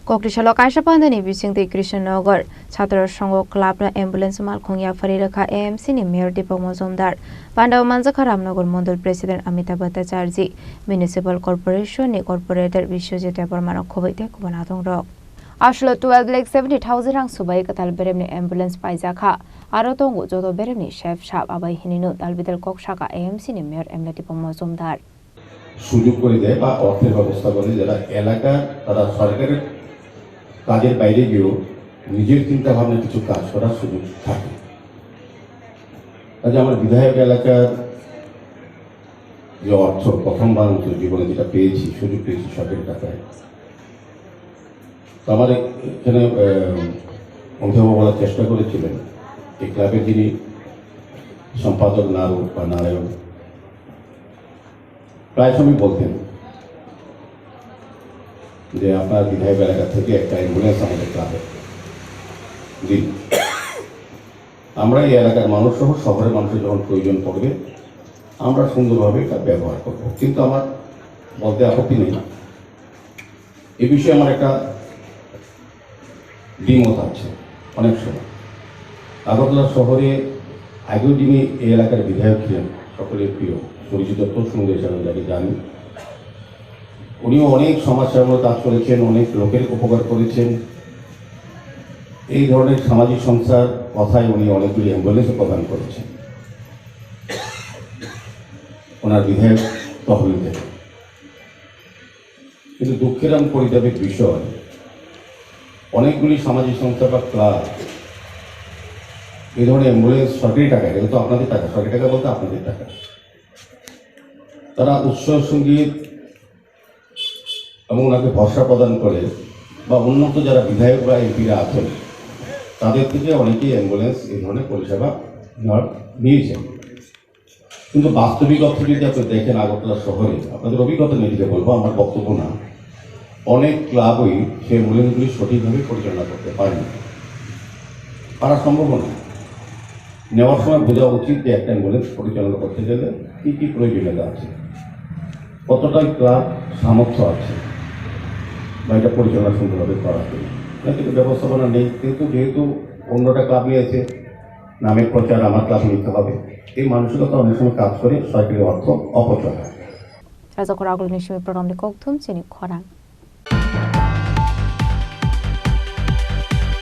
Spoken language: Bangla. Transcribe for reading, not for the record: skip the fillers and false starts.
Kokrisalo Kaishapandani Bisingti Krishnanagar Chhatara Sangho Clubna Ambulance Malkhongya Fariraka AMC ni Mayor Deepak Majumdar Pandav Manjakharamnagar Mandal President Amitabh Bhattacharya Municipal Corporation ni Corporator Vishwajit Parmana Khobaite Kubanatong Rok Ashlo 12,70,000 rang subai katal beremni ambulance paijaka aro tongo jodo beremni chef shop abai hininu dalbidal kokshaka AMC ni Mayor Deepak Majumdar সুযোগ করে দেয় বা অর্থের ব্যবস্থা করে যারা এলাকা তারা সরকারের কাজের বাইরে গিয়েও নিজের চিন্তা ভাবনা কিছু কাজ করার সুযোগ থাকে। কাজে আমার বিধায়ক এলাকার যে অর্থ প্রথমবার জীবনে যেটা পেয়েছি সুযোগ পেয়েছি সরকারি টাকায়, তো আমার এখানে অভিভাবক বলার চেষ্টা করেছিলেন এই ক্লাবের যিনি সম্পাদক নারায়ণ প্রায় সময় বলতেন যে আপনার বিধায়ক এলাকা থেকে একটা অ্যাম্বুলেন্স আমাদের ক্লাবে দিন, আমরা এই এলাকার মানুষ সহ শহরের মানুষের যখন প্রয়োজন পড়বে আমরা সুন্দরভাবে এটা ব্যবহার করব। কিন্তু আমার বলতে আপত্তি নেই, এ বিষয়ে আমার একটা দ্বিমত আছে। অনেক সময় আগরতলা শহরে আগেও যিনি এই এলাকার বিধায়ক ছিলেন সকলের প্রিয় পরিচিত প্রসঙ্গ হিসাবে যাকে জানি, উনিও অনেক সমাজসেবার কাজ করেছেন, অনেক লোকের উপকার করেছেন। এই ধরনের সামাজিক সংস্থার কথায় উনি অনেকগুলি অ্যাম্বুলেন্সও প্রদান করেছেন ওনার বিধায়ক তহবিল থেকে। কিন্তু দুঃখের এবং পরিতাপের বিষয় অনেকগুলি সামাজিক সংস্থা বা ক্লাব এই ধরনের অ্যাম্বুলেন্স সরকারি টাকা, এটা তো আপনাদের টাকা, সরকারি টাকা বলতে আপনাদের টাকা, তারা উৎসব সঙ্গীত এবং ওনাকে ভরসা প্রদান করে বা উন্নত যারা বিধায়ক বা এমপিরা আছেন তাদের থেকে অনেকেই অ্যাম্বুলেন্স এই ধরনের পরিষেবা নিয়েছেন। কিন্তু বাস্তবিক অর্থে যদি আপনি দেখেন আগরতলা শহরে, আপনাদের অভিজ্ঞতা নিয়ে দিতে বলবো, আমার বক্তব্য না, অনেক ক্লাবই সেই অ্যাম্বুলেন্সগুলি সঠিকভাবে পরিচালনা করতে পারেনি, পারা সম্ভব না। নেওয়ার সময় বোঝা উচিত যে একটা অ্যাম্বুলেন্স পরিচালনা করতে গেলে কী কী প্রয়োজনীয়তা আছে, কতটা ক্লাব সামর্থ্য আছে বা এটা পরিচালনা সুন্দরভাবে করা যায়। কিন্তু ব্যবস্থাপনা নেই, কিন্তু যেহেতু অন্যটা ক্লাব নিয়েছে নামের প্রচার আমার ক্লাব নিতে হবে, এই মানসিকতা অনেক সময় কাজ করে সরকারি অর্থ অপচয় হয়। রাজকর আগুন নিশ্চয়ই প্রণালী কৌথুম চিনি খরাং